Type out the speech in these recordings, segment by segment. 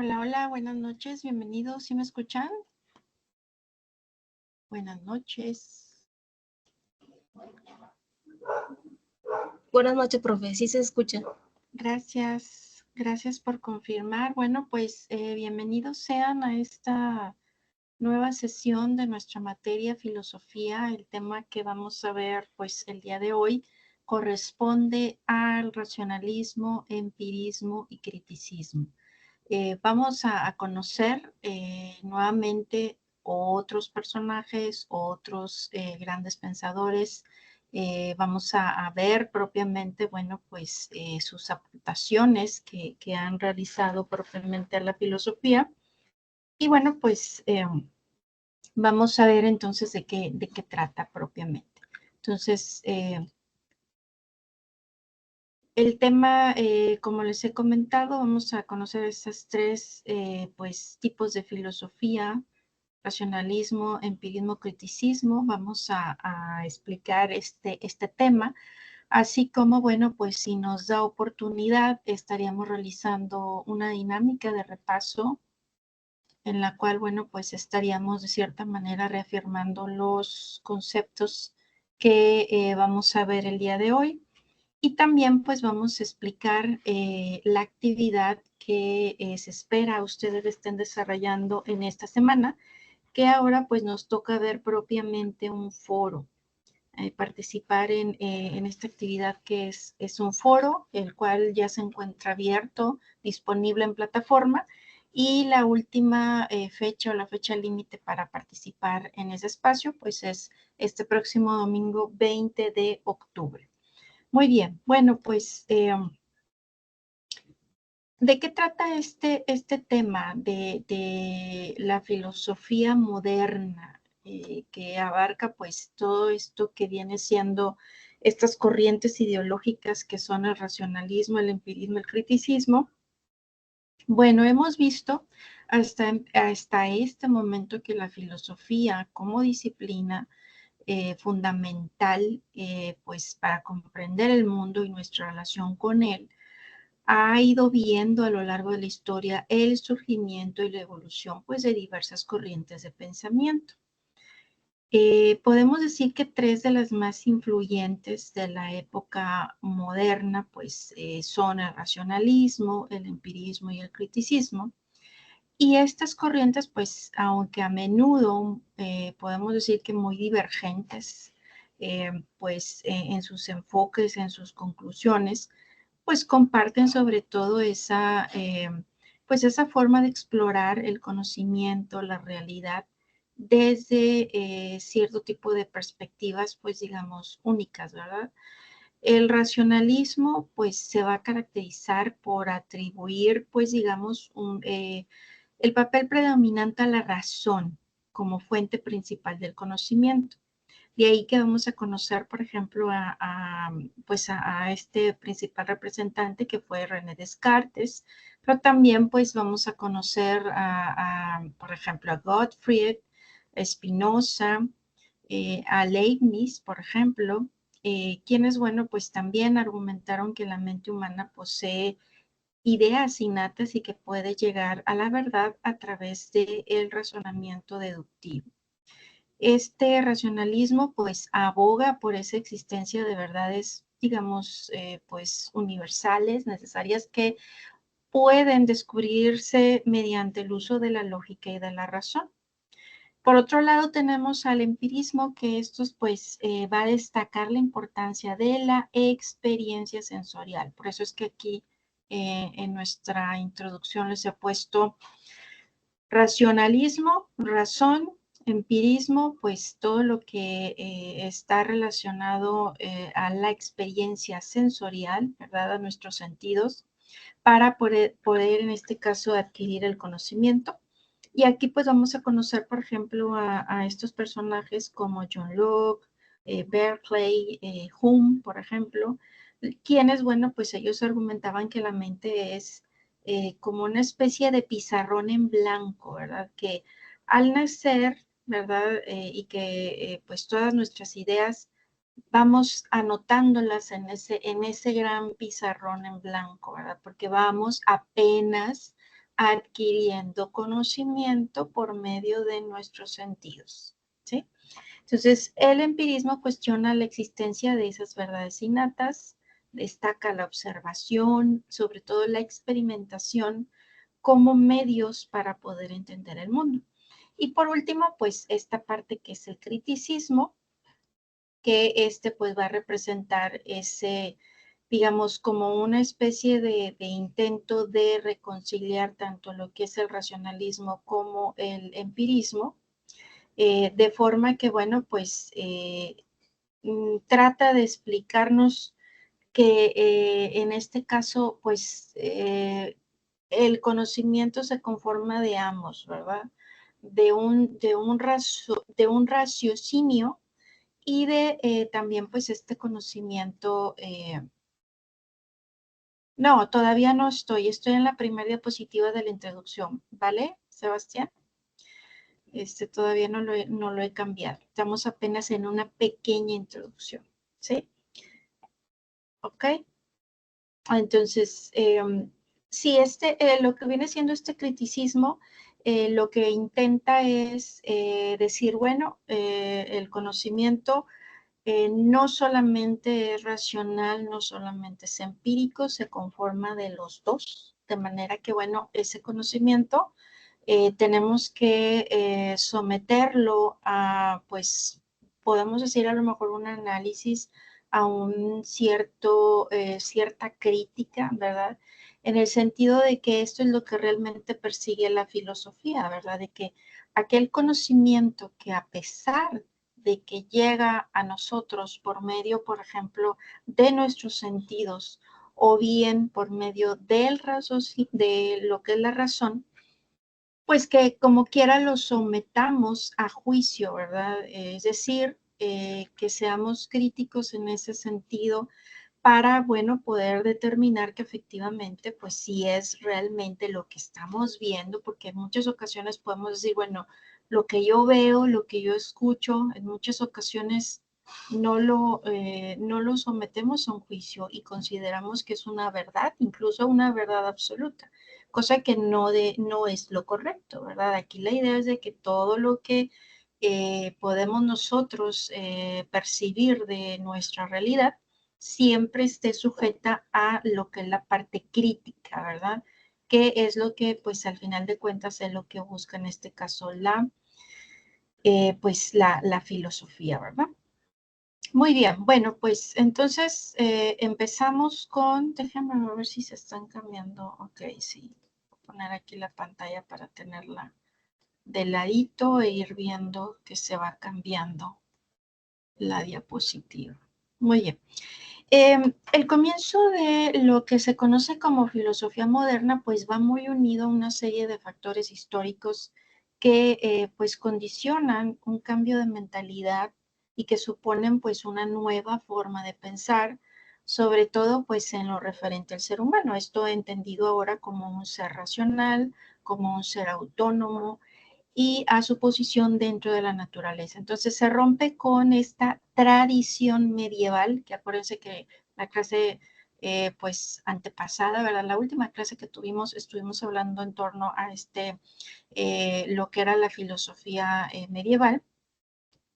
Hola, hola, buenas noches, bienvenidos. ¿Sí me escuchan? Buenas noches. Buenas noches, profe. Sí se escucha. Gracias, gracias por confirmar. Bueno, pues bienvenidos sean a esta nueva sesión de nuestra materia filosofía. El tema que vamos a ver pues el día de hoy corresponde al racionalismo, empirismo y criticismo. Vamos a conocer nuevamente otros personajes, otros grandes pensadores. Vamos a ver propiamente, bueno, pues sus aportaciones que han realizado propiamente a la filosofía. Y bueno, pues vamos a ver entonces de qué trata propiamente. Entonces, el tema, como les he comentado, vamos a conocer estos tres pues, tipos de filosofía: racionalismo, empirismo, criticismo. Vamos a explicar este tema, así como, bueno, pues si nos da oportunidad, estaríamos realizando una dinámica de repaso en la cual, bueno, pues estaríamos de cierta manera reafirmando los conceptos que vamos a ver el día de hoy. Y también pues vamos a explicar la actividad que se espera ustedes estén desarrollando en esta semana, que ahora pues nos toca ver propiamente un foro, participar en esta actividad que es un foro, el cual ya se encuentra abierto, disponible en plataforma, y la última fecha o la fecha límite para participar en ese espacio pues es este próximo domingo 20 de octubre. Muy bien, bueno, pues, ¿de qué trata este tema de la filosofía moderna, que abarca pues todo esto que viene siendo estas corrientes ideológicas que son el racionalismo, el empirismo, el criticismo? Bueno, hemos visto hasta este momento que la filosofía como disciplina fundamental pues para comprender el mundo y nuestra relación con él, ha ido viendo a lo largo de la historia el surgimiento y la evolución pues de diversas corrientes de pensamiento. Podemos decir que tres de las más influyentes de la época moderna pues son el racionalismo, el empirismo y el criticismo. Y estas corrientes, pues, aunque a menudo podemos decir que muy divergentes, pues en sus enfoques, en sus conclusiones, pues comparten sobre todo pues esa forma de explorar el conocimiento, la realidad, desde cierto tipo de perspectivas, pues digamos, únicas, ¿verdad? El racionalismo, pues, se va a caracterizar por atribuir, pues, digamos, el papel predominante a la razón como fuente principal del conocimiento. De ahí que vamos a conocer, por ejemplo, pues a este principal representante que fue René Descartes, pero también pues vamos a conocer por ejemplo, a Gottfried, Spinoza, a Leibniz, por ejemplo, quienes, bueno, pues también argumentaron que la mente humana posee ideas innatas y que puede llegar a la verdad a través del razonamiento deductivo. Este racionalismo pues aboga por esa existencia de verdades, digamos, pues universales, necesarias, que pueden descubrirse mediante el uso de la lógica y de la razón. Por otro lado, tenemos al empirismo, que estos pues va a destacar la importancia de la experiencia sensorial. Por eso es que aquí en nuestra introducción les he puesto racionalismo, razón, empirismo, pues todo lo que está relacionado a la experiencia sensorial, ¿verdad? A nuestros sentidos, para poder en este caso adquirir el conocimiento. Y aquí pues vamos a conocer, por ejemplo, a estos personajes como John Locke, Berkeley, Hume, por ejemplo, quienes, bueno, pues ellos argumentaban que la mente es como una especie de pizarrón en blanco, ¿verdad? Que al nacer, ¿verdad? Y que pues todas nuestras ideas vamos anotándolas en ese gran pizarrón en blanco, ¿verdad? Porque vamos apenas adquiriendo conocimiento por medio de nuestros sentidos, ¿sí? Entonces, el empirismo cuestiona la existencia de esas verdades innatas, destaca la observación, sobre todo la experimentación, como medios para poder entender el mundo. Y por último, pues esta parte que es el criticismo, que pues va a representar ese, digamos, como una especie de intento de reconciliar tanto lo que es el racionalismo como el empirismo, de forma que, bueno, pues trata de explicarnos que en este caso, pues el conocimiento se conforma de ambos, ¿verdad? De un raciocinio y de también pues este conocimiento. No, todavía no estoy en la primera diapositiva de la introducción, ¿vale, Sebastián? Todavía no lo he cambiado. Estamos apenas en una pequeña introducción, ¿sí? ¿Ok? Entonces, sí, lo que viene siendo este criticismo, lo que intenta es decir, bueno, el conocimiento no solamente es racional, no solamente es empírico, se conforma de los dos, de manera que, bueno, ese conocimiento tenemos que someterlo a, pues, podemos decir a lo mejor un análisis, a cierta crítica, ¿verdad? En el sentido de que esto es lo que realmente persigue la filosofía, ¿verdad? De que aquel conocimiento que, a pesar de que llega a nosotros por medio, por ejemplo, de nuestros sentidos, o bien por medio de lo que es la razón, pues que como quiera lo sometamos a juicio, ¿verdad? Es decir, que seamos críticos en ese sentido para, bueno, poder determinar que efectivamente, pues sí es realmente lo que estamos viendo, porque en muchas ocasiones podemos decir, bueno, lo que yo veo, lo que yo escucho, en muchas ocasiones no lo sometemos a un juicio y consideramos que es una verdad, incluso una verdad absoluta, cosa que no es lo correcto, ¿verdad? Aquí la idea es de que todo lo que podemos nosotros percibir de nuestra realidad siempre esté sujeta a lo que es la parte crítica, ¿verdad? Que es lo que, pues, al final de cuentas es lo que busca en este caso pues, la filosofía, ¿verdad? Muy bien, bueno, pues entonces empezamos con, déjenme ver si se están cambiando. Ok, sí, voy a poner aquí la pantalla para tenerla de ladito e ir viendo que se va cambiando la diapositiva. Muy bien. El comienzo de lo que se conoce como filosofía moderna, pues va muy unido a una serie de factores históricos que pues condicionan un cambio de mentalidad y que suponen pues una nueva forma de pensar, sobre todo pues en lo referente al ser humano. Esto entendido ahora como un ser racional, como un ser autónomo, y a su posición dentro de la naturaleza. Entonces se rompe con esta tradición medieval, que acuérdense que la clase pues antepasada, ¿verdad? La última clase que tuvimos, estuvimos hablando en torno a lo que era la filosofía medieval.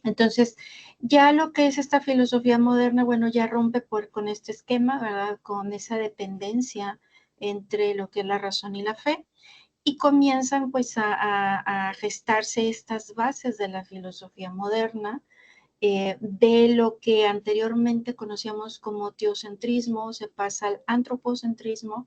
Entonces, ya lo que es esta filosofía moderna, bueno, ya rompe con este esquema, ¿verdad? Con esa dependencia entre lo que es la razón y la fe, y comienzan pues a gestarse estas bases de la filosofía moderna, de lo que anteriormente conocíamos como teocentrismo, se pasa al antropocentrismo,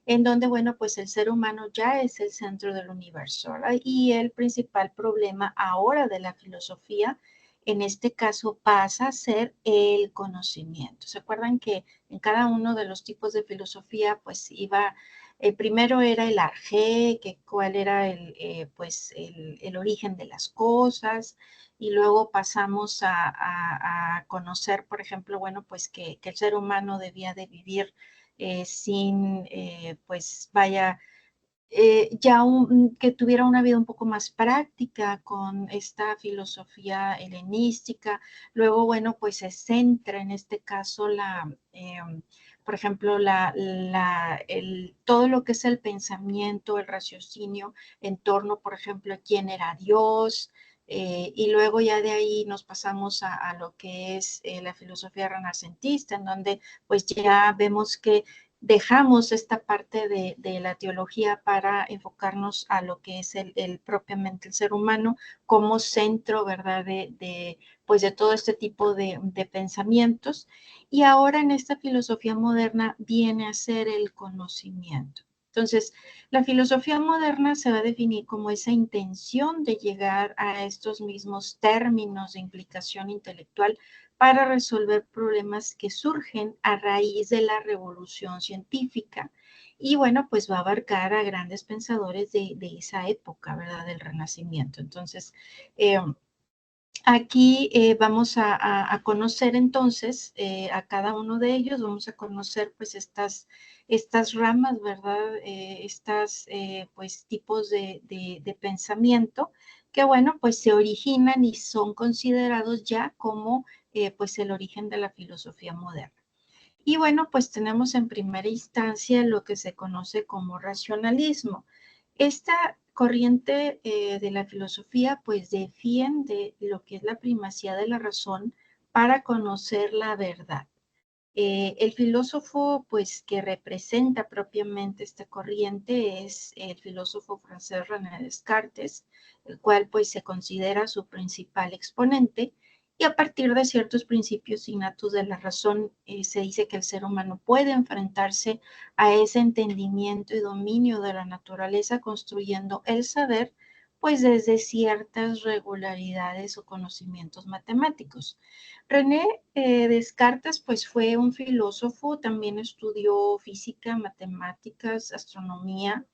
en donde, bueno, pues el ser humano ya es el centro del universo, ¿verdad? Y el principal problema ahora de la filosofía, en este caso, pasa a ser el conocimiento. ¿Se acuerdan que en cada uno de los tipos de filosofía, pues iba, el primero era el arjé, que cuál era el origen de las cosas, y luego pasamos a conocer, por ejemplo, bueno, pues que el ser humano debía de vivir sin, pues vaya, que tuviera una vida un poco más práctica con esta filosofía helenística. Luego, bueno, pues se centra en este caso por ejemplo, todo lo que es el pensamiento, el raciocinio en torno, por ejemplo, a quién era Dios. Y luego ya de ahí nos pasamos a lo que es la filosofía renacentista, en donde pues ya vemos que dejamos esta parte de la teología para enfocarnos a lo que es propiamente el ser humano como centro, ¿verdad? Pues de todo este tipo de pensamientos. Y ahora en esta filosofía moderna viene a ser el conocimiento. Entonces, la filosofía moderna se va a definir como esa intención de llegar a estos mismos términos de implicación intelectual para resolver problemas que surgen a raíz de la revolución científica. Y bueno, pues va a abarcar a grandes pensadores de esa época, ¿verdad? Del Renacimiento. Entonces, aquí vamos a conocer entonces a cada uno de ellos, vamos a conocer pues estas ramas, ¿verdad? Estas pues tipos de pensamiento que bueno, pues se originan y son considerados ya como pues el origen de la filosofía moderna. Y bueno, pues tenemos en primera instancia lo que se conoce como racionalismo. Esta corriente de la filosofía pues defiende lo que es la primacía de la razón para conocer la verdad. El filósofo pues que representa propiamente esta corriente es el filósofo francés René Descartes, el cual pues se considera su principal exponente, y a partir de ciertos principios innatos de la razón se dice que el ser humano puede enfrentarse a ese entendimiento y dominio de la naturaleza construyendo el saber pues desde ciertas regularidades o conocimientos matemáticos. René Descartes, pues fue un filósofo, también estudió física, matemáticas, astronomía,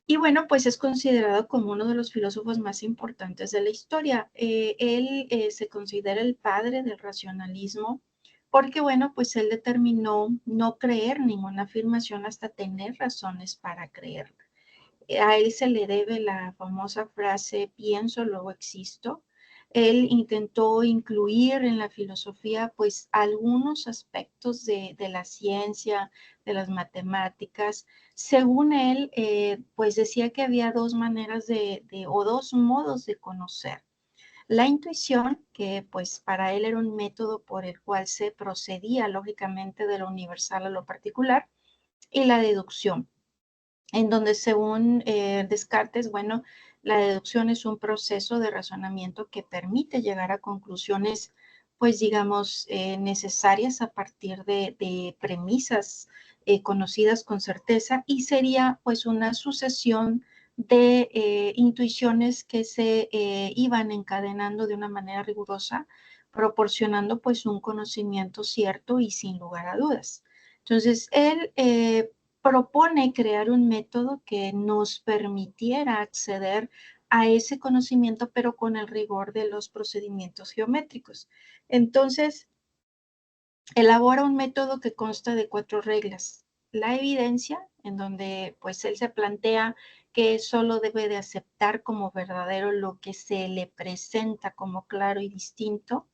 y bueno, pues es considerado como uno de los filósofos más importantes de la historia. Él se considera el padre del racionalismo, porque bueno, pues él determinó no creer ninguna afirmación hasta tener razones para creerla. A él se le debe la famosa frase pienso, luego existo. Él intentó incluir en la filosofía pues algunos aspectos de la ciencia, de las matemáticas. Según él, pues decía que había dos maneras o dos modos de conocer. La intuición, que pues para él era un método por el cual se procedía lógicamente de lo universal a lo particular, y la deducción en donde según Descartes, bueno, la deducción es un proceso de razonamiento que permite llegar a conclusiones, pues digamos, necesarias a partir de premisas conocidas con certeza y sería pues una sucesión de intuiciones que se iban encadenando de una manera rigurosa, proporcionando pues un conocimiento cierto y sin lugar a dudas. Entonces, él propone crear un método que nos permitiera acceder a ese conocimiento, pero con el rigor de los procedimientos geométricos. Entonces, elabora un método que consta de 4 reglas. La evidencia, en donde pues él se plantea que solo debe de aceptar como verdadero lo que se le presenta como claro y distinto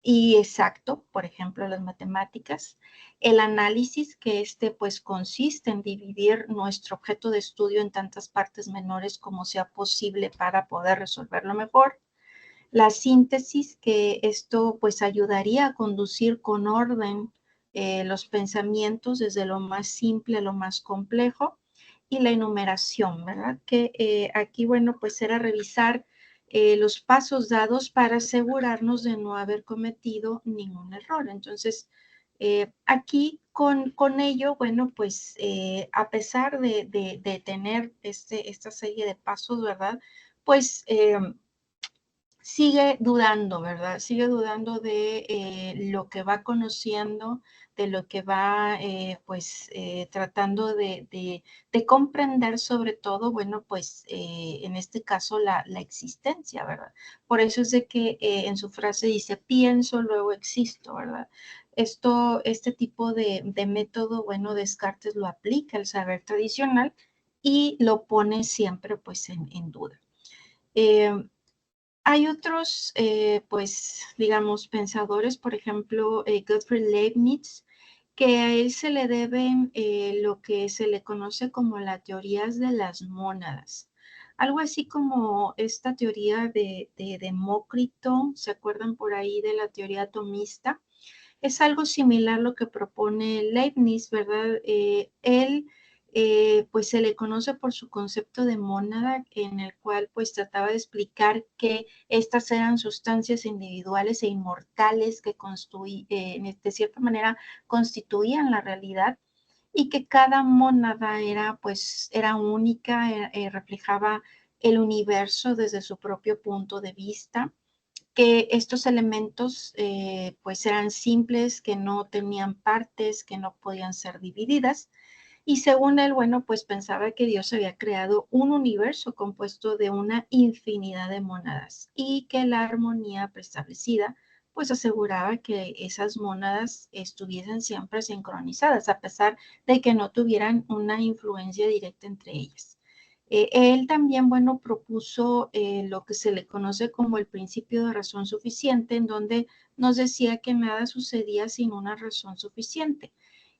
y exacto, por ejemplo, las matemáticas. El análisis, que pues consiste en dividir nuestro objeto de estudio en tantas partes menores como sea posible para poder resolverlo mejor. La síntesis, que esto pues ayudaría a conducir con orden los pensamientos desde lo más simple a lo más complejo. Y la enumeración, ¿verdad? Que aquí, bueno, pues era revisar los pasos dados para asegurarnos de no haber cometido ningún error. Entonces, aquí con ello, bueno, pues a pesar de tener esta serie de pasos, ¿verdad? Pues sigue dudando, ¿verdad? Sigue dudando de lo que va conociendo, de lo que va, pues, tratando de comprender sobre todo, bueno, pues, en este caso, la existencia, ¿verdad? Por eso es de que en su frase dice, pienso, luego existo, ¿verdad? Este tipo de método, bueno, Descartes lo aplica al saber tradicional y lo pone siempre, pues, en duda. Hay otros, pues, digamos, pensadores, por ejemplo, Gottfried Leibniz, que a él se le deben lo que se le conoce como las teorías de las mónadas. Algo así como esta teoría de Demócrito, ¿se acuerdan por ahí de la teoría atomista? Es algo similar lo que propone Leibniz, ¿verdad? Él, pues se le conoce por su concepto de mónada, en el cual pues trataba de explicar que estas eran sustancias individuales e inmortales que de cierta manera constituían la realidad y que cada mónada era pues era única, reflejaba el universo desde su propio punto de vista, que estos elementos pues eran simples, que no tenían partes, que no podían ser divididas. Y según él, bueno, pues pensaba que Dios había creado un universo compuesto de una infinidad de mónadas y que la armonía preestablecida pues aseguraba que esas mónadas estuviesen siempre sincronizadas, a pesar de que no tuvieran una influencia directa entre ellas. Él también, bueno, propuso lo que se le conoce como el principio de razón suficiente, en donde nos decía que nada sucedía sin una razón suficiente.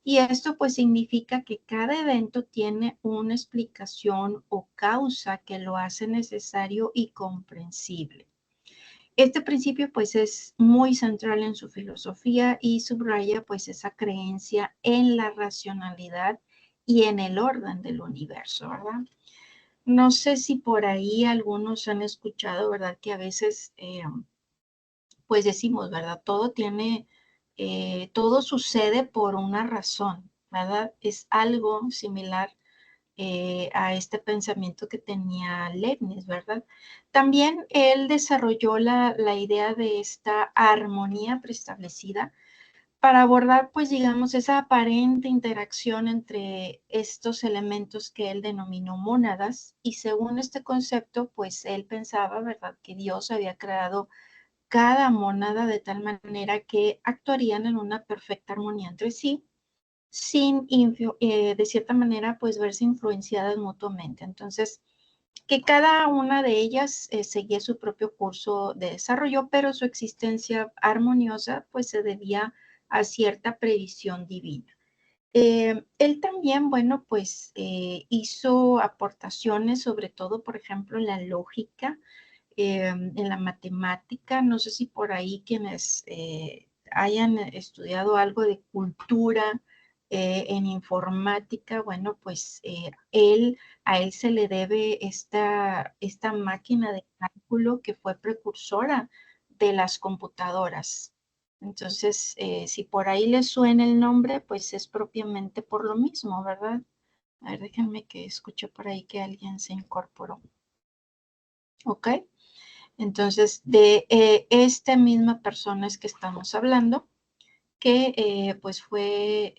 Y esto pues significa que cada evento tiene una explicación o causa que lo hace necesario y comprensible. Este principio pues es muy central en su filosofía y subraya pues esa creencia en la racionalidad y en el orden del universo, ¿verdad? No sé si por ahí algunos han escuchado, ¿verdad? Que a veces, pues decimos, ¿verdad? Todo sucede por una razón, ¿verdad? Es algo similar a este pensamiento que tenía Leibniz, ¿verdad? También él desarrolló la idea de esta armonía preestablecida para abordar, pues digamos, esa aparente interacción entre estos elementos que él denominó mónadas, y según este concepto, pues él pensaba, ¿verdad?, que Dios había creado cada mónada de tal manera que actuarían en una perfecta armonía entre sí, sin, de cierta manera, pues verse influenciadas mutuamente. Entonces, que cada una de ellas seguía su propio curso de desarrollo, pero su existencia armoniosa pues se debía a cierta previsión divina. Él también, bueno, pues hizo aportaciones, sobre todo, por ejemplo, en la lógica, en la matemática. No sé si por ahí quienes hayan estudiado algo de cultura en informática, bueno, pues a él se le debe esta máquina de cálculo que fue precursora de las computadoras. Entonces, si por ahí les suena el nombre, pues es propiamente por lo mismo, ¿verdad? A ver, déjenme que escuche por ahí que alguien se incorporó. ¿Ok? Entonces, de esta misma persona es que estamos hablando, que pues fue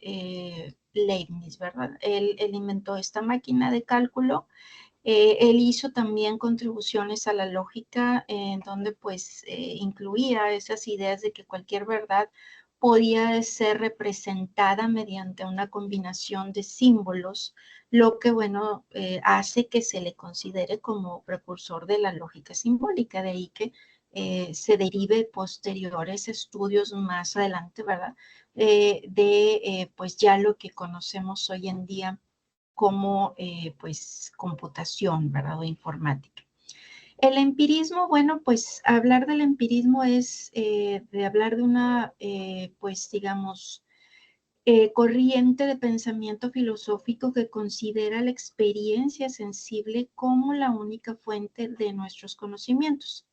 Leibniz, ¿verdad? Él inventó esta máquina de cálculo. Él hizo también contribuciones a la lógica, en donde pues incluía esas ideas de que cualquier verdad podía ser representada mediante una combinación de símbolos, lo que, bueno, hace que se le considere como precursor de la lógica simbólica, de ahí que se derive posteriores estudios más adelante, ¿verdad? Pues ya lo que conocemos hoy en día como pues computación, ¿verdad? O informática. El empirismo, bueno, pues hablar del empirismo es de hablar de una, pues digamos, corriente de pensamiento filosófico que considera la experiencia sensible como la única fuente de nuestros conocimientos.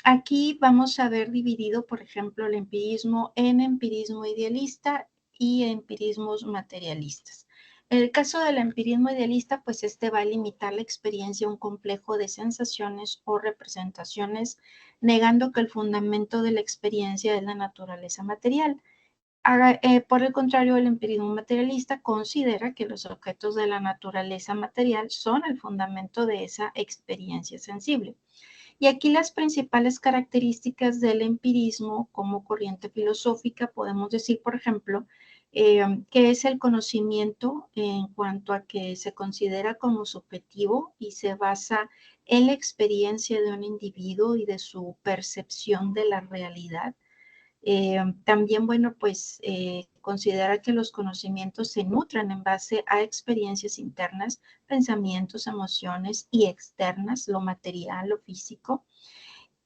Aquí vamos a ver dividido, por ejemplo, el empirismo en empirismo idealista y empirismos materialistas. En el caso del empirismo idealista, pues este va a limitar la experiencia a un complejo de sensaciones o representaciones, negando que el fundamento de la experiencia es la naturaleza material. Por el contrario, el empirismo materialista considera que los objetos de la naturaleza material son el fundamento de esa experiencia sensible. Y aquí las principales características del empirismo como corriente filosófica, podemos decir, por ejemplo, que es el conocimiento en cuanto a que se considera como subjetivo y se basa en la experiencia de un individuo y de su percepción de la realidad. También, bueno, pues considera que los conocimientos se nutren en base a experiencias internas, pensamientos, emociones y externas, lo material, lo físico.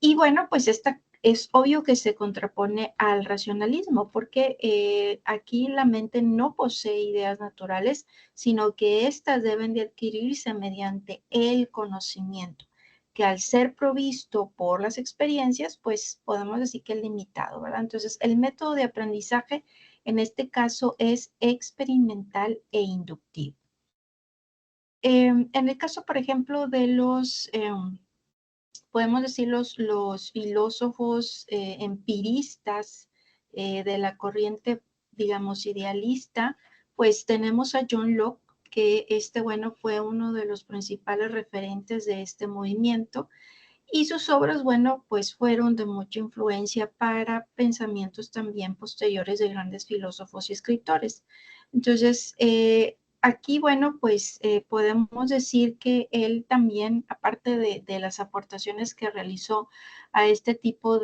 Y bueno, pues esta es obvio que se contrapone al racionalismo, porque aquí la mente no posee ideas naturales, sino que éstas deben de adquirirse mediante el conocimiento, que al ser provisto por las experiencias, pues podemos decir que es limitado, ¿verdad? Entonces, el método de aprendizaje en este caso es experimental e inductivo. En el caso, por ejemplo, de los podemos decir los filósofos empiristas de la corriente, digamos, idealista, pues tenemos a John Locke, que bueno, fue uno de los principales referentes de este movimiento, y sus obras, bueno, pues fueron de mucha influencia para pensamientos también posteriores de grandes filósofos y escritores. Entonces, aquí, bueno, pues podemos decir que él también, aparte de las aportaciones que realizó a este tipo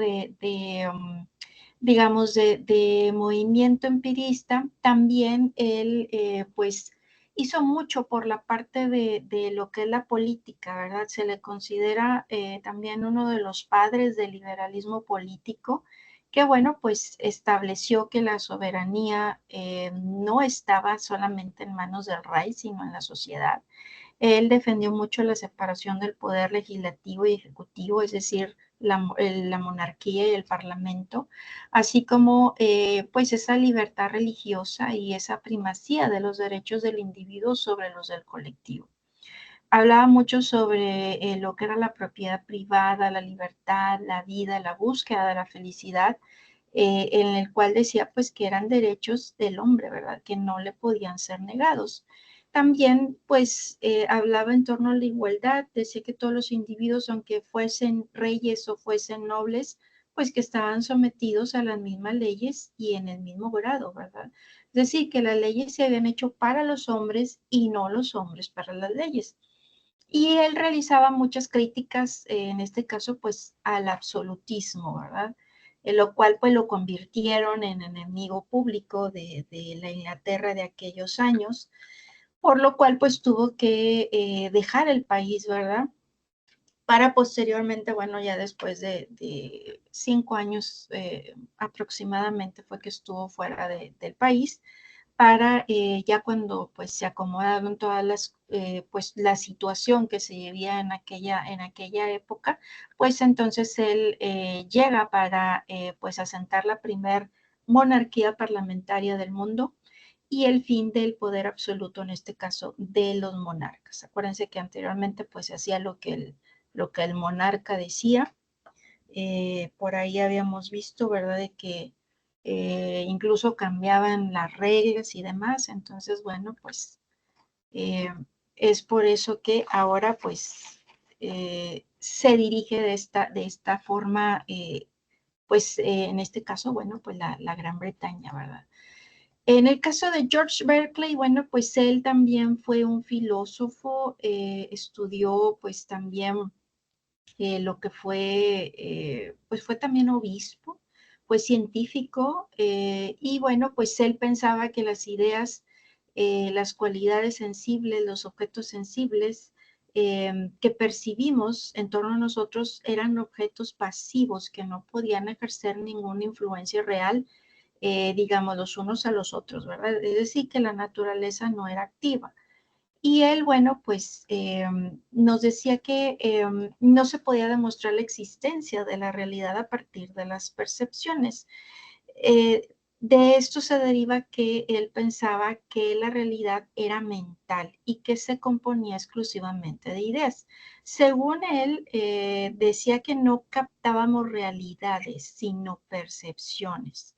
digamos, de movimiento empirista, también él, pues, hizo mucho por la parte de lo que es la política, ¿verdad? Se le considera también uno de los padres del liberalismo político, que bueno, pues estableció que la soberanía no estaba solamente en manos del rey, sino en la sociedad. Él defendió mucho la separación del poder legislativo y ejecutivo, es decir, la monarquía y el parlamento, así como pues esa libertad religiosa y esa primacía de los derechos del individuo sobre los del colectivo. Hablaba mucho sobre lo que era la propiedad privada, la libertad, la vida, la búsqueda de la felicidad, en el cual decía pues que eran derechos del hombre, ¿verdad? Que no le podían ser negados. También pues hablaba en torno a la igualdad, decía que todos los individuos, aunque fuesen reyes o fuesen nobles, pues que estaban sometidos a las mismas leyes y en el mismo grado, ¿verdad? Es decir, que las leyes se habían hecho para los hombres y no los hombres para las leyes. Y él realizaba muchas críticas, en este caso, pues al absolutismo, ¿verdad? En lo cual pues lo convirtieron en enemigo público de la Inglaterra de aquellos años, por lo cual pues tuvo que dejar el país, ¿verdad? Para posteriormente, bueno, ya después de 5 años aproximadamente fue que estuvo fuera del país, para ya cuando pues se acomodaron todas las, pues la situación que se vivía en aquella época, pues entonces él llega para pues asentar la primer monarquía parlamentaria del mundo y el fin del poder absoluto, en este caso, de los monarcas. Acuérdense que anteriormente pues se hacía lo que el monarca decía. Por ahí habíamos visto, ¿verdad?, de que incluso cambiaban las reglas y demás. Entonces, bueno, pues eh, es por eso que ahora pues se dirige de esta forma pues en este caso, bueno, pues la Gran Bretaña, ¿verdad? En el caso de George Berkeley, bueno, pues él también fue un filósofo, estudió pues también lo que fue, pues fue también obispo, fue científico y bueno, pues él pensaba que las ideas, las cualidades sensibles, los objetos sensibles que percibimos en torno a nosotros eran objetos pasivos que no podían ejercer ninguna influencia real, digamos, los unos a los otros, ¿verdad? Es decir, que la naturaleza no era activa. Y él, bueno, pues nos decía que no se podía demostrar la existencia de la realidad a partir de las percepciones. De esto se deriva que él pensaba que la realidad era mental y que se componía exclusivamente de ideas. Según él, decía que no captábamos realidades, sino percepciones.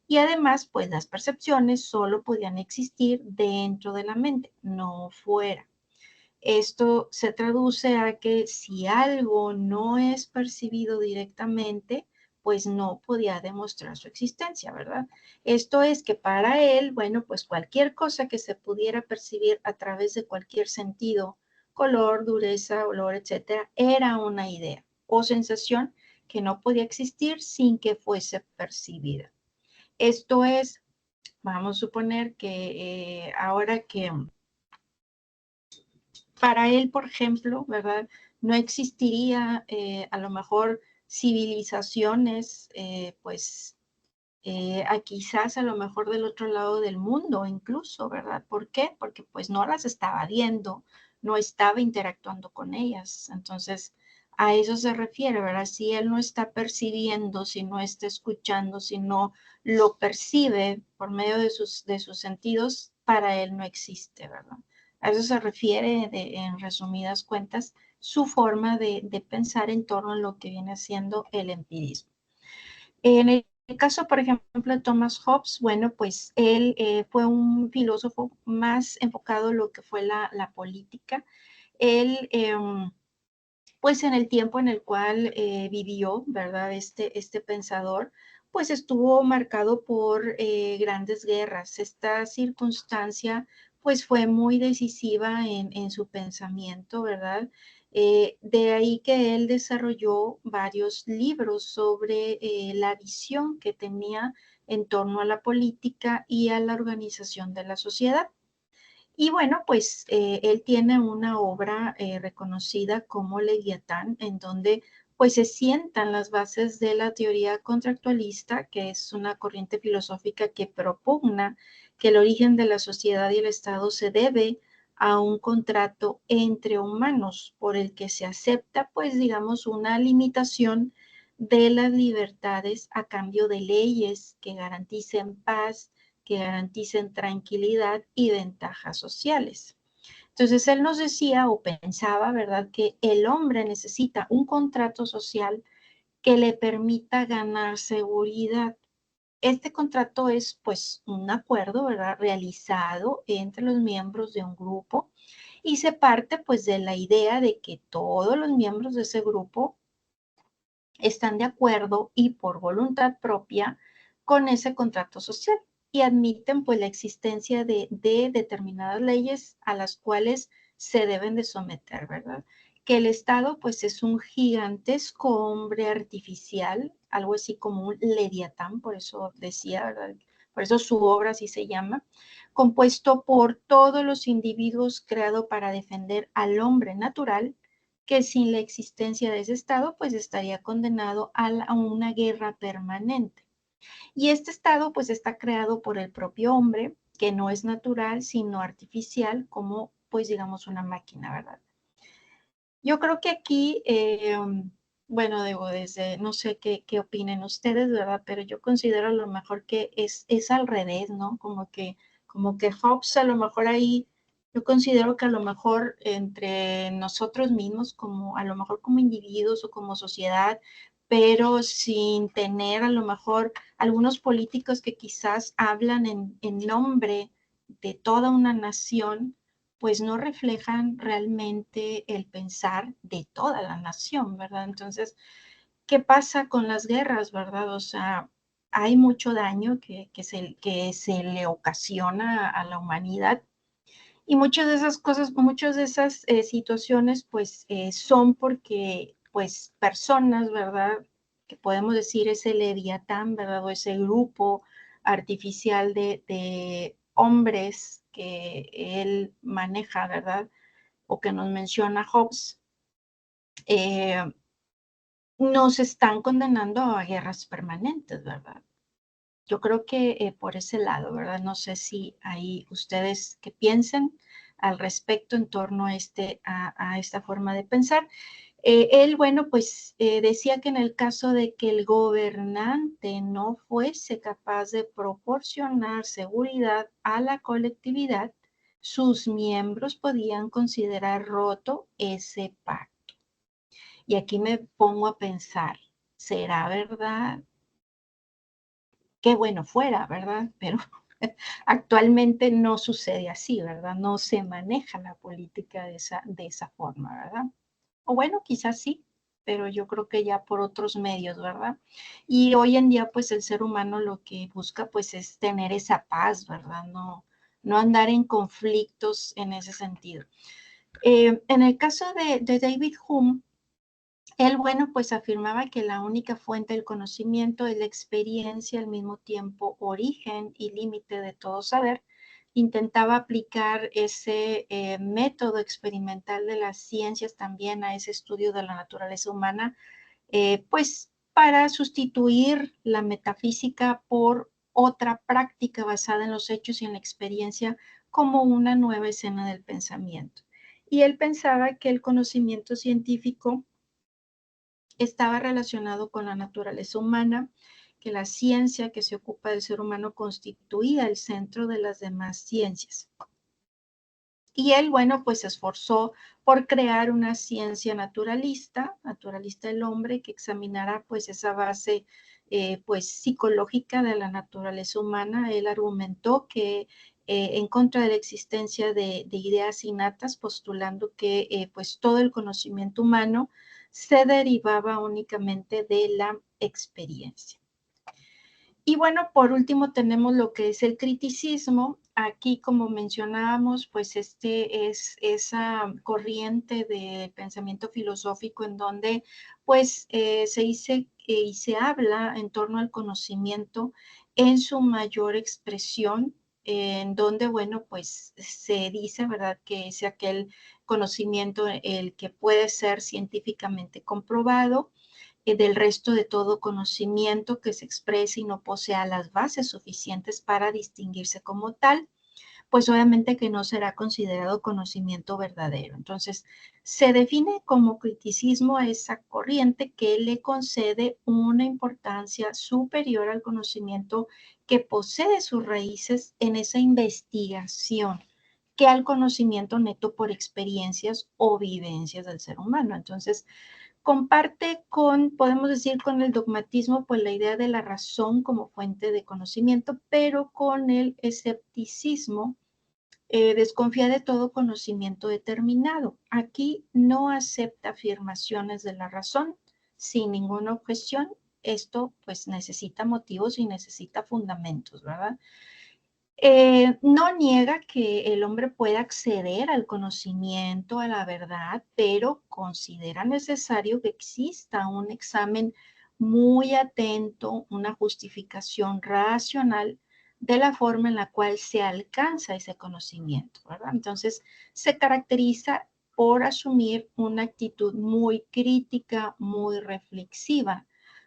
Y además, pues las percepciones solo podían existir dentro de la mente, no fuera. Esto se traduce a que si algo no es percibido directamente, pues no podía demostrar su existencia, ¿verdad? Esto es que para él, bueno, pues cualquier cosa que se pudiera percibir a través de cualquier sentido, color, dureza, olor, etcétera, era una idea o sensación que no podía existir sin que fuese percibida. Esto es, vamos a suponer que ahora que para él, por ejemplo, ¿verdad? No existiría a lo mejor civilizaciones, pues quizás a lo mejor del otro lado del mundo incluso, ¿verdad? ¿Por qué? Porque pues no las estaba viendo, no estaba interactuando con ellas. Entonces, a eso se refiere, ¿verdad? Si él no está percibiendo, si no está escuchando, si no lo percibe por medio de sus sentidos, para él no existe, ¿verdad? A eso se refiere, en resumidas cuentas, su forma de pensar en torno a lo que viene siendo el empirismo. En el caso, por ejemplo, de Thomas Hobbes, bueno, pues él fue un filósofo más enfocado en lo que fue la política. Él, pues en el tiempo en el cual vivió, ¿verdad? Este pensador, pues estuvo marcado por grandes guerras. Esta circunstancia, pues fue muy decisiva en su pensamiento, ¿verdad? De ahí que él desarrolló varios libros sobre la visión que tenía en torno a la política y a la organización de la sociedad. Y bueno, pues él tiene una obra reconocida como Leviatán, en donde pues se sientan las bases de la teoría contractualista, que es una corriente filosófica que propugna que el origen de la sociedad y el Estado se debe a un contrato entre humanos por el que se acepta pues digamos una limitación de las libertades a cambio de leyes que garanticen paz, que garanticen tranquilidad y ventajas sociales. Entonces él nos decía o pensaba, ¿verdad?, que el hombre necesita un contrato social que le permita ganar seguridad. Este contrato es pues un acuerdo, ¿verdad?, realizado entre los miembros de un grupo y se parte pues de la idea de que todos los miembros de ese grupo están de acuerdo y por voluntad propia con ese contrato social y admiten pues la existencia de determinadas leyes a las cuales se deben de someter, ¿verdad? Que el Estado pues es un gigantesco hombre artificial, algo así como un leviatán, por eso decía, ¿verdad? Por eso su obra así se llama, compuesto por todos los individuos creado para defender al hombre natural que sin la existencia de ese Estado, pues estaría condenado a una guerra permanente. Y este Estado, pues está creado por el propio hombre, que no es natural, sino artificial, como, pues digamos, una máquina, ¿verdad? Yo creo que aquí, bueno, digo, desde, no sé qué opinen ustedes, ¿verdad? Pero yo considero a lo mejor que es al revés, ¿no? Como que Hobbes a lo mejor ahí, yo considero que a lo mejor entre nosotros mismos, como a lo mejor como individuos o como sociedad, pero sin tener a lo mejor algunos políticos que quizás hablan en nombre de toda una nación, pues no reflejan realmente el pensar de toda la nación, ¿verdad? Entonces, ¿qué pasa con las guerras, verdad? O sea, hay mucho daño que se le ocasiona a la humanidad. Y muchas de esas cosas, muchas de esas situaciones, pues son porque, pues, personas, ¿verdad? Que podemos decir ese leviatán, ¿verdad? O ese grupo artificial de hombres que él maneja, ¿verdad? O que nos menciona Hobbes, eh, nos están condenando a guerras permanentes, ¿verdad? Yo creo que por ese lado, ¿verdad? No sé si hay ustedes que piensen al respecto en torno a, a esta forma de pensar. Él, bueno, pues decía que en el caso de que el gobernante no fuese capaz de proporcionar seguridad a la colectividad, sus miembros podían considerar roto ese pacto. Y aquí me pongo a pensar, ¿será verdad? Qué bueno fuera, ¿verdad? Pero actualmente no sucede así, ¿verdad? No se maneja la política de esa forma, ¿verdad? O bueno, quizás sí, pero yo creo que ya por otros medios, ¿verdad? Y hoy en día, pues el ser humano lo que busca, pues es tener esa paz, ¿verdad? No andar en conflictos en ese sentido. En el caso de David Hume, él, bueno, pues afirmaba que la única fuente del conocimiento es la experiencia, al mismo tiempo origen y límite de todo saber. Intentaba aplicar ese método experimental de las ciencias también a ese estudio de la naturaleza humana, pues para sustituir la metafísica por otra práctica basada en los hechos y en la experiencia como una nueva escena del pensamiento. Y él pensaba que el conocimiento científico estaba relacionado con la naturaleza humana, que la ciencia que se ocupa del ser humano constituía el centro de las demás ciencias. Y él, bueno, pues se esforzó por crear una ciencia naturalista, naturalista del hombre, que examinara pues esa base pues psicológica de la naturaleza humana. Él argumentó que en contra de la existencia de ideas innatas, postulando que pues todo el conocimiento humano se derivaba únicamente de la experiencia. Y bueno, por último tenemos lo que es el criticismo. Aquí, como mencionábamos, pues este es esa corriente de pensamiento filosófico en donde pues se dice y se habla en torno al conocimiento en su mayor expresión, en donde, bueno, pues se dice, ¿verdad?, que es aquel conocimiento el que puede ser científicamente comprobado, del resto de todo conocimiento que se exprese y no posea las bases suficientes para distinguirse como tal, pues obviamente que no será considerado conocimiento verdadero. Entonces, se define como criticismo a esa corriente que le concede una importancia superior al conocimiento que posee sus raíces en esa investigación que al conocimiento neto por experiencias o vivencias del ser humano. Entonces, comparte con, podemos decir, con el dogmatismo, pues la idea de la razón como fuente de conocimiento, pero con el escepticismo desconfía de todo conocimiento determinado. Aquí no acepta afirmaciones de la razón sin ninguna objeción. Esto pues necesita motivos y necesita fundamentos, ¿verdad? No niega que el hombre pueda acceder al conocimiento, a la verdad, pero considera necesario que exista un examen muy atento, una justificación racional de la forma en la cual se alcanza ese conocimiento, ¿verdad? Entonces, se caracteriza por asumir una actitud muy crítica, muy reflexiva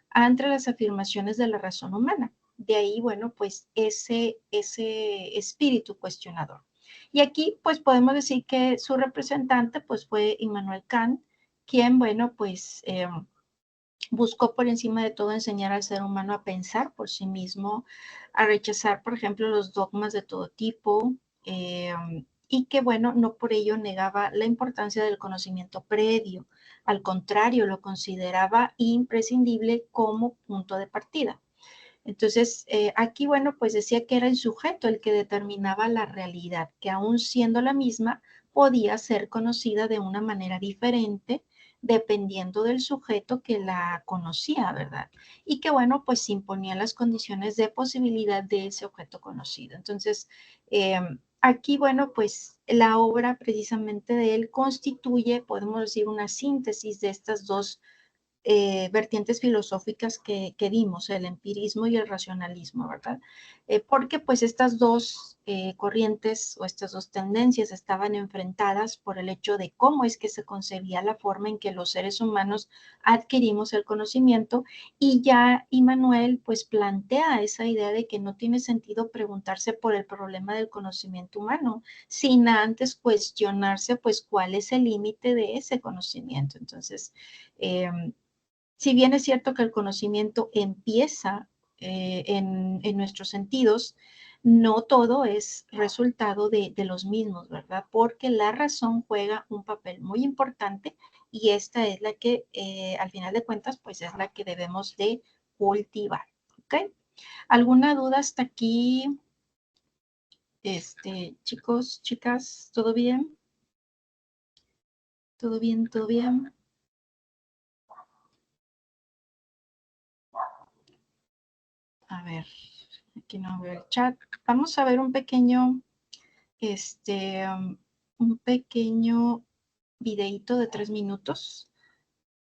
ante las afirmaciones de la razón humana. De ahí, bueno, pues ese espíritu cuestionador. Y aquí, pues podemos decir que su representante, pues fue Immanuel Kant, quien, bueno, pues buscó por encima de todo enseñar al ser humano a pensar por sí mismo, a rechazar, por ejemplo, los dogmas de todo tipo, eh, y que, bueno, no por ello negaba la importancia del conocimiento previo. Al contrario, lo consideraba imprescindible como punto de partida. Entonces, aquí, bueno, pues decía que era el sujeto el que determinaba la realidad, que aún siendo la misma, podía ser conocida de una manera diferente dependiendo del sujeto que la conocía, ¿verdad? Y que, bueno, pues imponía las condiciones de posibilidad de ese objeto conocido. Entonces, aquí, bueno, pues la obra precisamente de él constituye, podemos decir, una síntesis de estas dos vertientes filosóficas que vimos, el empirismo y el racionalismo, ¿verdad? Porque pues estas dos corrientes o estas dos tendencias estaban enfrentadas por el hecho de cómo es que se concebía la forma en que los seres humanos adquirimos el conocimiento, y ya Immanuel pues plantea esa idea de que no tiene sentido preguntarse por el problema del conocimiento humano, sin antes cuestionarse pues cuál es el límite de ese conocimiento. Entonces, si bien es cierto que el conocimiento empieza en nuestros sentidos, no todo es resultado de los mismos, ¿verdad? Porque la razón juega un papel muy importante, y esta es la que, al final de cuentas, pues es la que debemos de cultivar, ¿ok? ¿Alguna duda hasta aquí? Chicos, chicas, ¿todo bien? ¿Todo bien? ¿Todo bien? A ver, aquí no veo el chat. Vamos a ver un pequeño un pequeño videíto de 3 minutos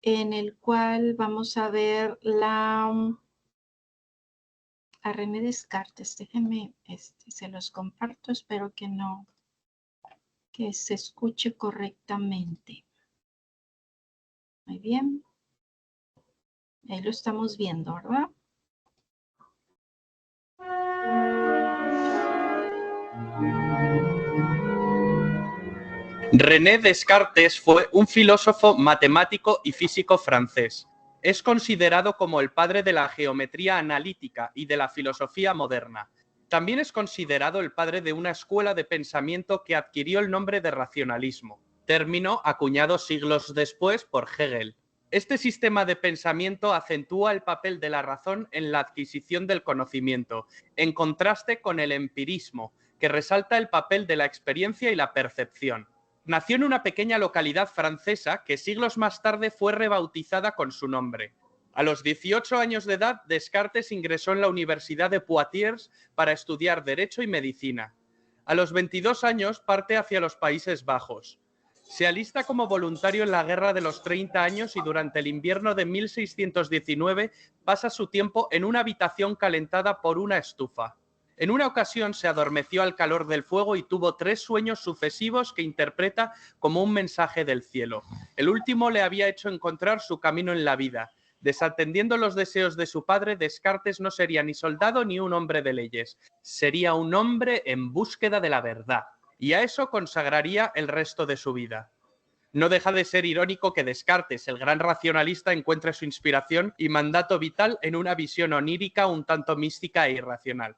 en el cual vamos a ver a René Descartes. Déjenme, se los comparto, espero que se escuche correctamente. Muy bien. Ahí lo estamos viendo, ¿verdad? René Descartes fue un filósofo, matemático y físico francés. Es considerado como el padre de la geometría analítica y de la filosofía moderna. También es considerado el padre de una escuela de pensamiento que adquirió el nombre de racionalismo, término acuñado siglos después por Hegel. Este sistema de pensamiento acentúa el papel de la razón en la adquisición del conocimiento, en contraste con el empirismo, que resalta el papel de la experiencia y la percepción. Nació en una pequeña localidad francesa que siglos más tarde fue rebautizada con su nombre. A los 18 años de edad, Descartes ingresó en la Universidad de Poitiers para estudiar Derecho y Medicina. A los 22 años parte hacia los Países Bajos. Se alista como voluntario en la Guerra de los 30 años y durante el invierno de 1619 pasa su tiempo en una habitación calentada por una estufa. En una ocasión se adormeció al calor del fuego y tuvo 3 sueños sucesivos que interpreta como un mensaje del cielo. El último le había hecho encontrar su camino en la vida. Desatendiendo los deseos de su padre, Descartes no sería ni soldado ni un hombre de leyes. Sería un hombre en búsqueda de la verdad. Y a eso consagraría el resto de su vida. No deja de ser irónico que Descartes, el gran racionalista, encuentre su inspiración y mandato vital en una visión onírica un tanto mística e irracional.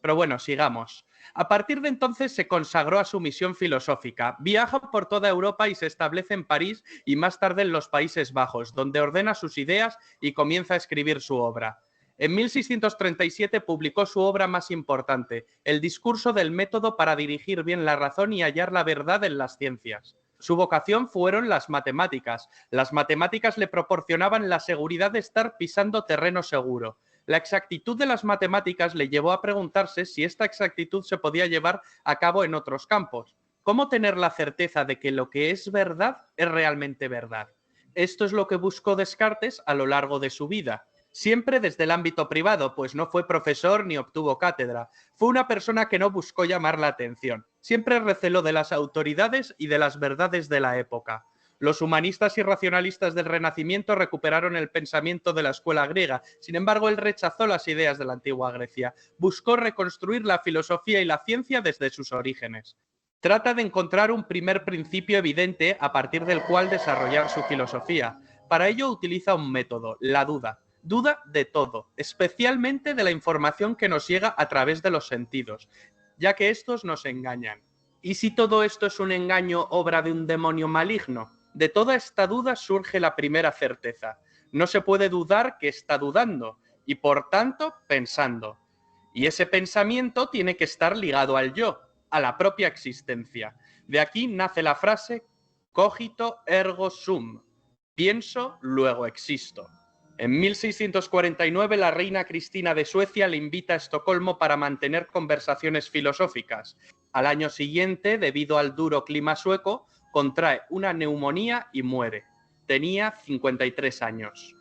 Pero bueno, sigamos. A partir de entonces se consagró a su misión filosófica. Viaja por toda Europa y se establece en París y más tarde en los Países Bajos, donde ordena sus ideas y comienza a escribir su obra. En 1637 publicó su obra más importante, El discurso del método para dirigir bien la razón y hallar la verdad en las ciencias. Su vocación fueron las matemáticas. Las matemáticas le proporcionaban la seguridad de estar pisando terreno seguro. La exactitud de las matemáticas le llevó a preguntarse si esta exactitud se podía llevar a cabo en otros campos. ¿Cómo tener la certeza de que lo que es verdad es realmente verdad? Esto es lo que buscó Descartes a lo largo de su vida. Siempre desde el ámbito privado, pues no fue profesor ni obtuvo cátedra. Fue una persona que no buscó llamar la atención. Siempre receló de las autoridades y de las verdades de la época. Los humanistas y racionalistas del Renacimiento recuperaron el pensamiento de la escuela griega. Sin embargo, él rechazó las ideas de la antigua Grecia. Buscó reconstruir la filosofía y la ciencia desde sus orígenes. Trata de encontrar un primer principio evidente a partir del cual desarrollar su filosofía. Para ello utiliza un método, la duda. Duda de todo, especialmente de la información que nos llega a través de los sentidos, ya que estos nos engañan. ¿Y si todo esto es un engaño, obra de un demonio maligno? De toda esta duda surge la primera certeza. No se puede dudar que está dudando y, por tanto, pensando. Y ese pensamiento tiene que estar ligado al yo, a la propia existencia. De aquí nace la frase cogito ergo sum. Pienso, luego existo. En 1649, la reina Cristina de Suecia le invita a Estocolmo para mantener conversaciones filosóficas. Al año siguiente, debido al duro clima sueco, contrae una neumonía y muere. Tenía 53 años.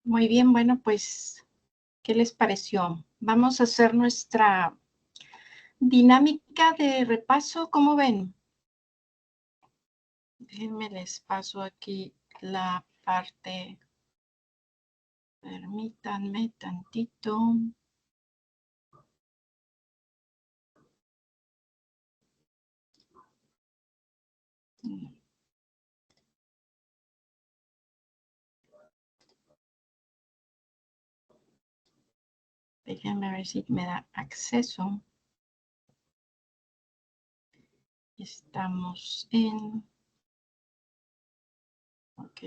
Muy bien, bueno, pues, ¿qué les pareció? Vamos a hacer nuestra dinámica de repaso, ¿cómo ven? Déjenme les paso aquí la parte. Permítanme tantito. Déjenme ver si me da acceso. Estamos en... Ok.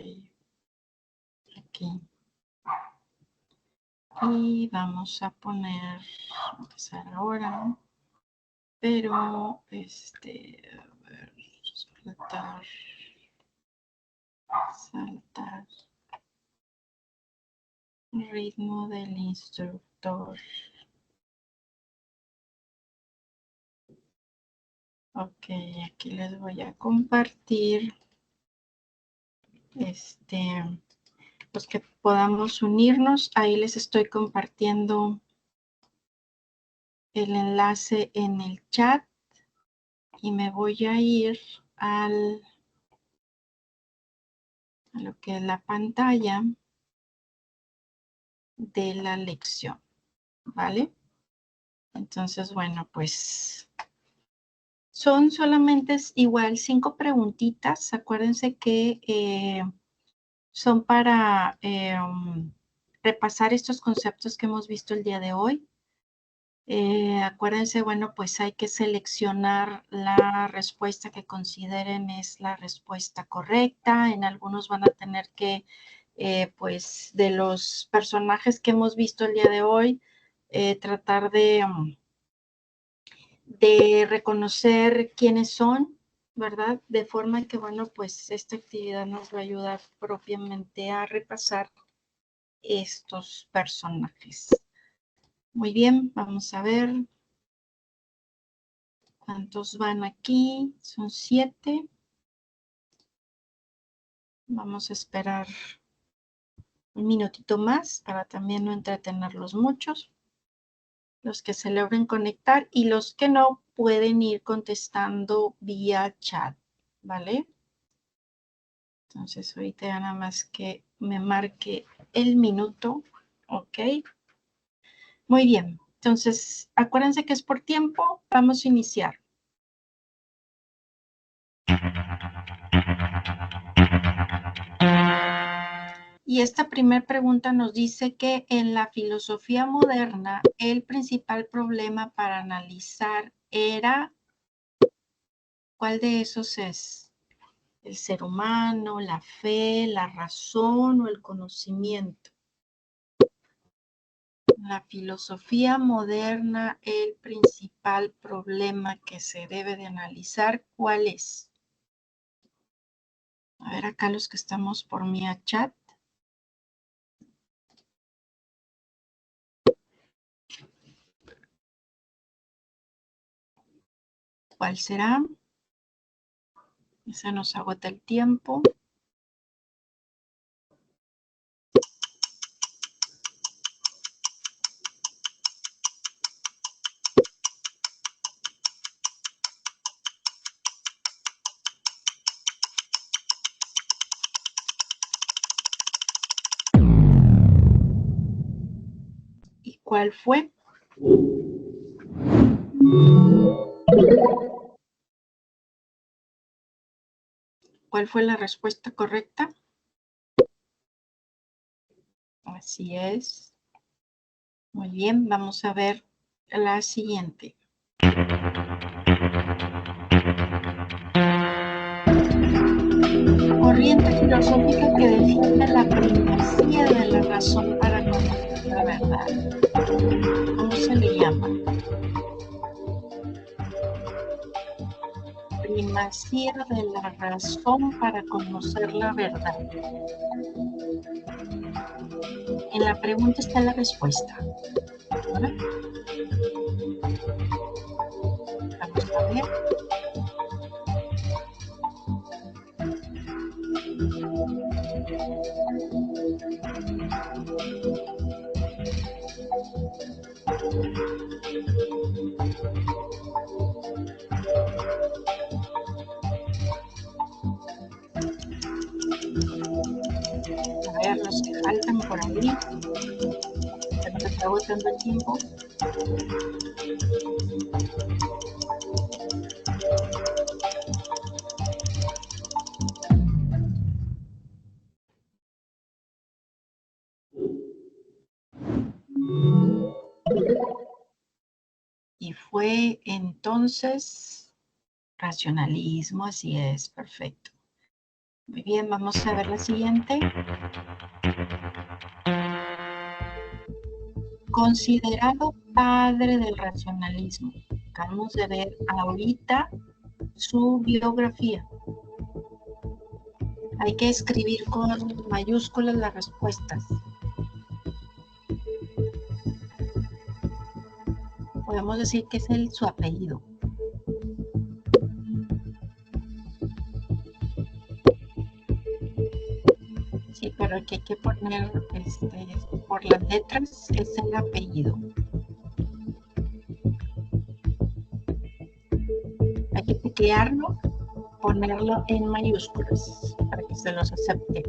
Aquí. Y vamos a poner... empezar ahora. Pero, a ver, saltar. Ritmo del instructor. Ok, aquí les voy a compartir pues que podamos unirnos. Ahí les estoy compartiendo el enlace en el chat y me voy a ir a lo que es la pantalla de la lección, ¿vale? Entonces, bueno, pues son solamente igual 5 preguntitas. Acuérdense que son para repasar estos conceptos que hemos visto el día de hoy. Acuérdense, bueno, pues hay que seleccionar la respuesta que consideren es la respuesta correcta. En algunos van a tener que, pues, de los personajes que hemos visto el día de hoy, tratar de reconocer quiénes son, ¿verdad? De forma que, bueno, pues esta actividad nos va a ayudar propiamente a repasar estos personajes. Muy bien, vamos a ver. ¿Cuántos van aquí? Son 7. Vamos a esperar un minutito más para también no entretenerlos muchos. Los que se logren conectar y los que no pueden ir contestando vía chat, ¿vale? Entonces ahorita ya nada más que me marque el minuto, ¿ok? Muy bien, entonces acuérdense que es por tiempo, vamos a iniciar. Y esta primera pregunta nos dice que en la filosofía moderna el principal problema para analizar era, ¿cuál de esos es? ¿El ser humano, la fe, la razón o el conocimiento? En la filosofía moderna el principal problema que se debe de analizar, ¿cuál es? A ver acá los que estamos por mi chat. ¿Cuál será? Se nos agota el tiempo. ¿Y cuál fue? ¿Cuál fue la respuesta correcta? Así es. Muy bien, vamos a ver la siguiente. Corriente filosófica que defiende la primacía de la razón para comprender verdad. ¿Cómo se le llama? Primacía de la razón para conocer la verdad. En la pregunta está la respuesta. ¿Vale? Vamos a ver. A ver, los que faltan por ahí. Se nos está agotando el tiempo. Y fue entonces racionalismo, así es, perfecto. Muy bien, vamos a ver la siguiente. Considerado padre del racionalismo. Acabamos de ver ahorita su biografía. Hay que escribir con mayúsculas las respuestas. Podemos decir que es su apellido. Sí, pero aquí hay que poner por las letras, es el apellido. Hay que teclearlo, ponerlo en mayúsculas para que se los acepte.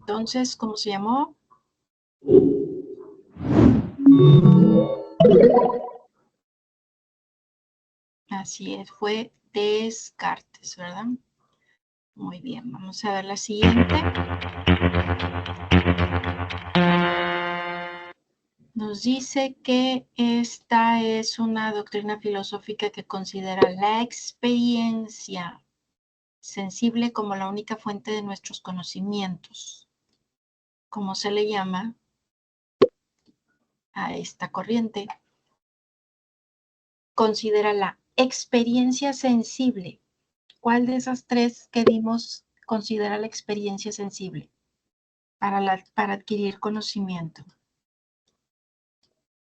Entonces, ¿cómo se llamó? Así es, fue Descartes, ¿verdad? Muy bien, vamos a ver la siguiente. Nos dice que esta es una doctrina filosófica que considera la experiencia sensible como la única fuente de nuestros conocimientos. ¿Cómo se le llama a esta corriente? Considera la experiencia sensible. ¿Cuál de esas tres que vimos considera la experiencia sensible para adquirir conocimiento?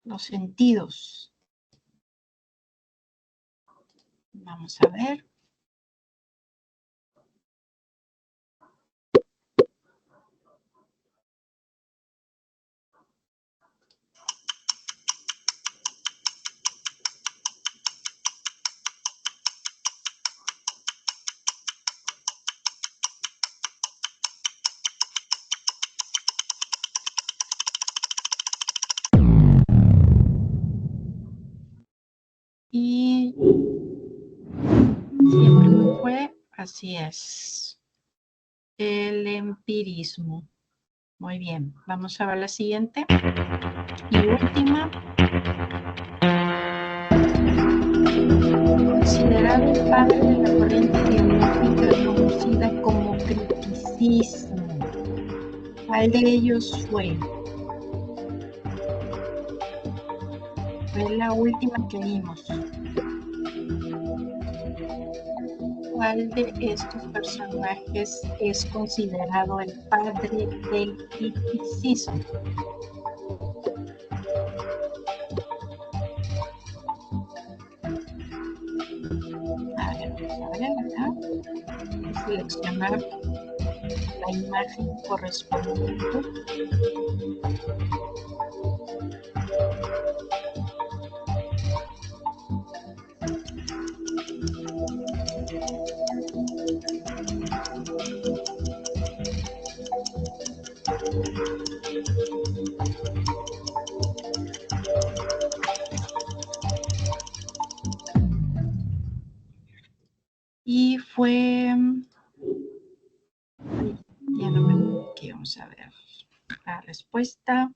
Los sentidos. Vamos a ver. Y siempre fue, así es, el empirismo. Muy bien, vamos a ver la siguiente y última. Considerado el padre de la corriente ideológica conocida como criticismo. ¿Cuál de ellos fue? Fue la última que vimos. ¿Cuál de estos personajes es considerado el padre del criticismo? A ver acá. Seleccionar la imagen correspondiente. Y fue La respuesta,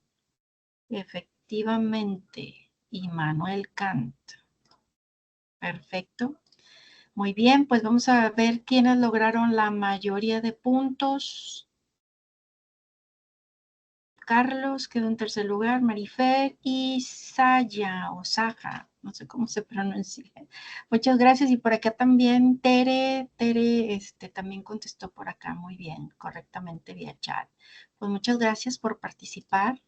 efectivamente, Immanuel Kant. Perfecto. Muy bien, pues vamos a ver quiénes lograron la mayoría de puntos. Carlos quedó en tercer lugar, Marifer y Saya o Saja, no sé cómo se pronuncia. Muchas gracias y por acá también Tere también contestó por acá muy bien, correctamente vía chat. Pues muchas gracias por participar.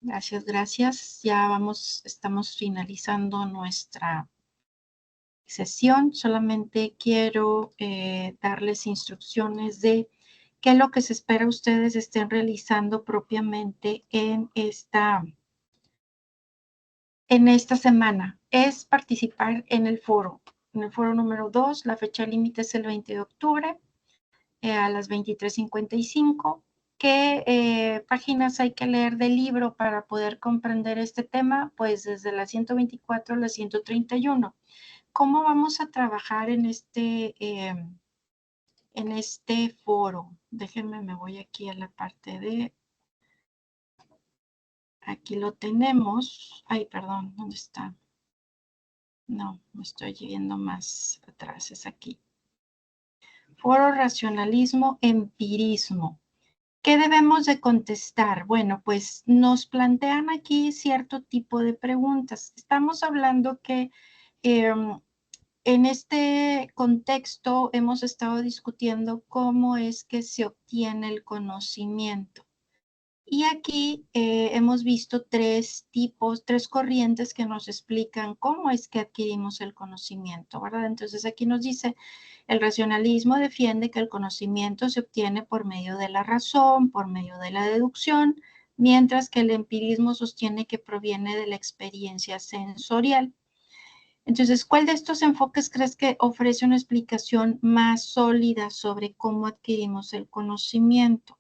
Gracias, gracias. Ya estamos finalizando nuestra sesión. Solamente quiero darles instrucciones de qué es lo que se espera ustedes estén realizando propiamente en esta semana. Es participar en el foro número 2. La fecha límite es el 20 de octubre a las 23:55. ¿Qué páginas hay que leer del libro para poder comprender este tema? Pues desde la 124 a la 131. ¿Cómo vamos a trabajar en este foro? Déjenme, me voy aquí a la parte de... Aquí lo tenemos. Ay, perdón, ¿dónde está? No, me estoy yendo más atrás, es aquí. Foro racionalismo, empirismo. ¿Qué debemos de contestar? Bueno, pues nos plantean aquí cierto tipo de preguntas. Estamos hablando que en este contexto hemos estado discutiendo cómo es que se obtiene el conocimiento. Y aquí hemos visto tres corrientes que nos explican cómo es que adquirimos el conocimiento, ¿verdad? Entonces aquí nos dice, el racionalismo defiende que el conocimiento se obtiene por medio de la razón, por medio de la deducción, mientras que el empirismo sostiene que proviene de la experiencia sensorial. Entonces, ¿cuál de estos enfoques crees que ofrece una explicación más sólida sobre cómo adquirimos el conocimiento?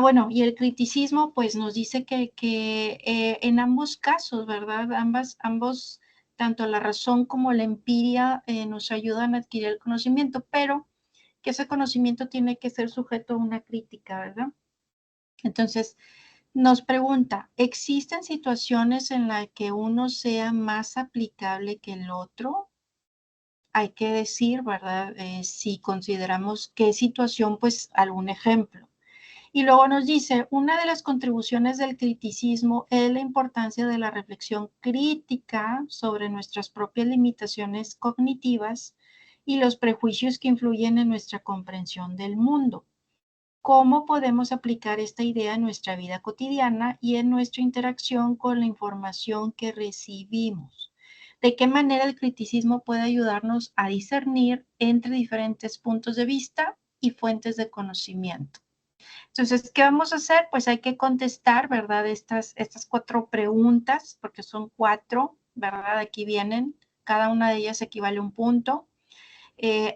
Bueno, y el criticismo, pues nos dice que en ambos casos, ¿verdad? Ambos, tanto la razón como la empiria, nos ayudan a adquirir el conocimiento, pero que ese conocimiento tiene que ser sujeto a una crítica, ¿verdad? Entonces, nos pregunta, ¿existen situaciones en las que uno sea más aplicable que el otro? Hay que decir, ¿verdad? Si consideramos qué situación, pues algún ejemplo. Y luego nos dice, una de las contribuciones del criticismo es la importancia de la reflexión crítica sobre nuestras propias limitaciones cognitivas y los prejuicios que influyen en nuestra comprensión del mundo. ¿Cómo podemos aplicar esta idea en nuestra vida cotidiana y en nuestra interacción con la información que recibimos? ¿De qué manera el criticismo puede ayudarnos a discernir entre diferentes puntos de vista y fuentes de conocimiento? Entonces, ¿qué vamos a hacer? Pues hay que contestar, ¿verdad? Estas 4 preguntas, porque son 4, ¿verdad? Aquí vienen, cada una de ellas equivale a un punto.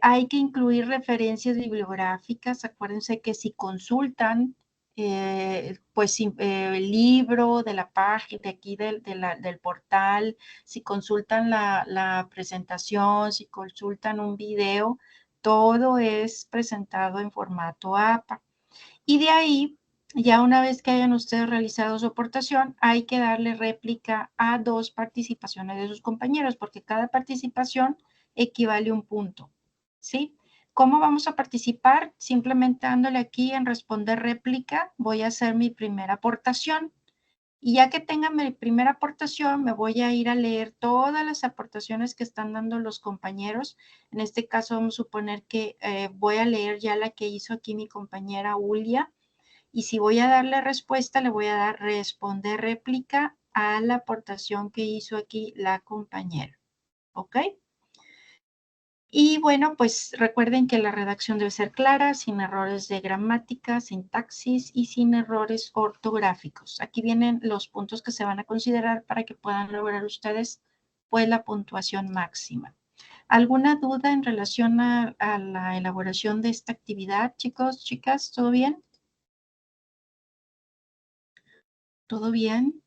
Hay que incluir referencias bibliográficas. Acuérdense que si consultan, pues el libro de la página, de aquí del portal, si consultan la presentación, si consultan un video, todo es presentado en formato APA. Y de ahí, ya una vez que hayan ustedes realizado su aportación, hay que darle réplica a 2 participaciones de sus compañeros, porque cada participación equivale a un punto, ¿sí? ¿Cómo vamos a participar? Simplemente dándole aquí en responder réplica, voy a hacer mi primera aportación. Y ya que tenga mi primera aportación, me voy a ir a leer todas las aportaciones que están dando los compañeros. En este caso, vamos a suponer que voy a leer ya la que hizo aquí mi compañera Ulia. Y si voy a darle respuesta, le voy a dar responder réplica a la aportación que hizo aquí la compañera. ¿Ok? Y bueno, pues recuerden que la redacción debe ser clara, sin errores de gramática, sintaxis y sin errores ortográficos. Aquí vienen los puntos que se van a considerar para que puedan lograr ustedes pues la puntuación máxima. ¿Alguna duda en relación a la elaboración de esta actividad, chicos, chicas? ¿Todo bien? ¿Todo bien?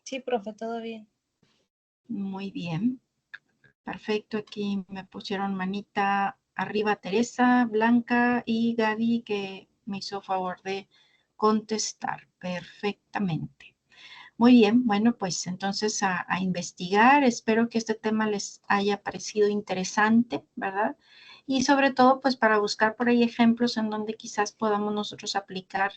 Sí, profe, todo bien. Muy bien. Perfecto, aquí me pusieron manita arriba Teresa, Blanca y Gaby, que me hizo favor de contestar perfectamente. Muy bien, bueno, pues entonces a investigar. Espero que este tema les haya parecido interesante, ¿verdad? Y sobre todo, pues para buscar por ahí ejemplos en donde quizás podamos nosotros aplicar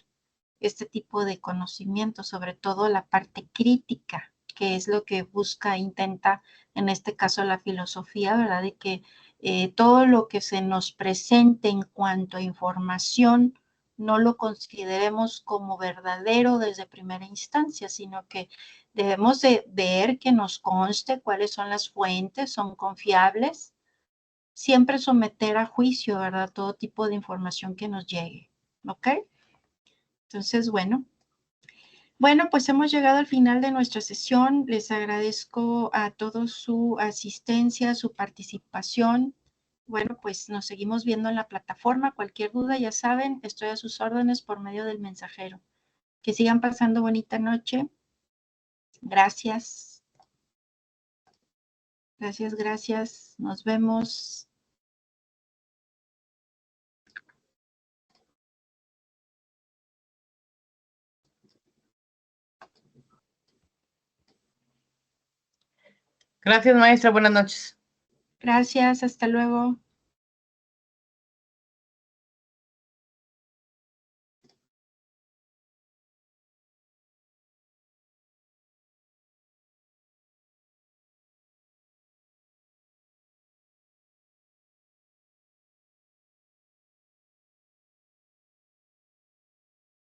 este tipo de conocimiento, sobre todo la parte crítica, que es lo que busca, intenta, en este caso, la filosofía, ¿verdad? De que todo lo que se nos presente en cuanto a información no lo consideremos como verdadero desde primera instancia, sino que debemos de ver que nos conste cuáles son las fuentes, son confiables, siempre someter a juicio, ¿verdad? Todo tipo de información que nos llegue, ¿ok? Entonces, bueno, pues hemos llegado al final de nuestra sesión. Les agradezco a todos su asistencia, su participación. Bueno, pues nos seguimos viendo en la plataforma. Cualquier duda, ya saben, estoy a sus órdenes por medio del mensajero. Que sigan pasando bonita noche. Gracias. Gracias, gracias. Nos vemos. Gracias, maestra. Buenas noches. Gracias, hasta luego.